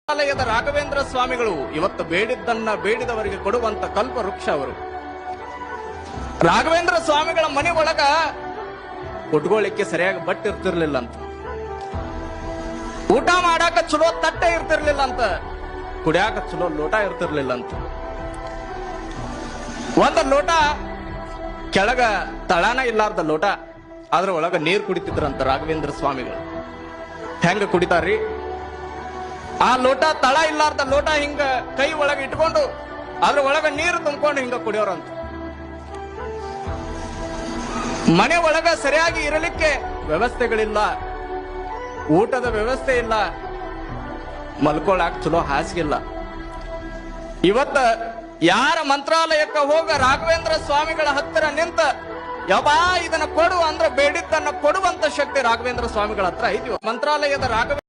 ಮಂತ್ರಾಲಯದ ರಾಘವೇಂದ್ರ ಸ್ವಾಮಿಗಳು ಇವತ್ತು ಬೇಡಿದ್ದನ್ನ ಬೇಡಿದವರಿಗೆ ಕೊಡುವಂತ ಕಲ್ಪ ವೃಕ್ಷ ಅವರು. ರಾಘವೇಂದ್ರ ಸ್ವಾಮಿಗಳ ಮನೆ ಒಳಗ ಉಟ್ಕೊಳ್ಳಿಕ್ಕೆ ಸರಿಯಾಗಿ ಬಟ್ಟೆ ಇರ್ತಿರ್ಲಿಲ್ಲ ಅಂತ, ಊಟ ಮಾಡಾಕ ಚಲೋ ತಟ್ಟೆ ಇರ್ತಿರ್ಲಿಲ್ಲ ಅಂತ, ಕುಡಿಯಾಕ ಚಲೋ ಲೋಟ ಇರ್ತಿರ್ಲಿಲ್ಲ ಅಂತ. ಒಂದು ಲೋಟ ಕೆಳಗ ತಳಾನ ಇಲ್ಲಾರ್ದ ಲೋಟ, ಅದ್ರ ಒಳಗ ನೀರು ಕುಡಿತಿದ್ರಂತ ರಾಘವೇಂದ್ರ ಸ್ವಾಮಿಗಳು. ಹೆಂಗ ಕುಡಿತಾರ್ರಿ? ಆ ಲೋಟ ತಳ ಇಲ್ಲಾರ್ದ ಲೋಟ ಹಿಂಗ ಕೈ ಒಳಗೆ ಇಟ್ಕೊಂಡು ಅದ್ರ ಒಳಗ ನೀರು ತುಂಬಿಕೊಂಡು ಹಿಂಗ ಕುಡಿಯೋರಂತ. ಮನೆ ಒಳಗ ಸರಿಯಾಗಿ ಇರಲಿಕ್ಕೆ ವ್ಯವಸ್ಥೆಗಳಿಲ್ಲ, ಊಟದ ವ್ಯವಸ್ಥೆ ಇಲ್ಲ, ಮಲ್ಕೊಳಕ್ ಚಲೋ ಹಾಸಿಗಿಲ್ಲ. ಇವತ್ತ ಯಾರ ಮಂತ್ರಾಲಯಕ್ಕೆ ಹೋಗ ರಾಘವೇಂದ್ರ ಸ್ವಾಮಿಗಳ ಹತ್ತಿರ ನಿಂತ ಯಬ್ಬಾ ಇದನ್ನ ಕೊಡು ಅಂದ್ರೆ ಬೇಡಿದ್ದನ್ನ ಕೊಡುವಂತ ಶಕ್ತಿ ರಾಘವೇಂದ್ರ ಸ್ವಾಮಿಗಳ ಹತ್ರ ಐತಿ. ಮಂತ್ರಾಲಯದ ರಾಘವೇಂದ್ರ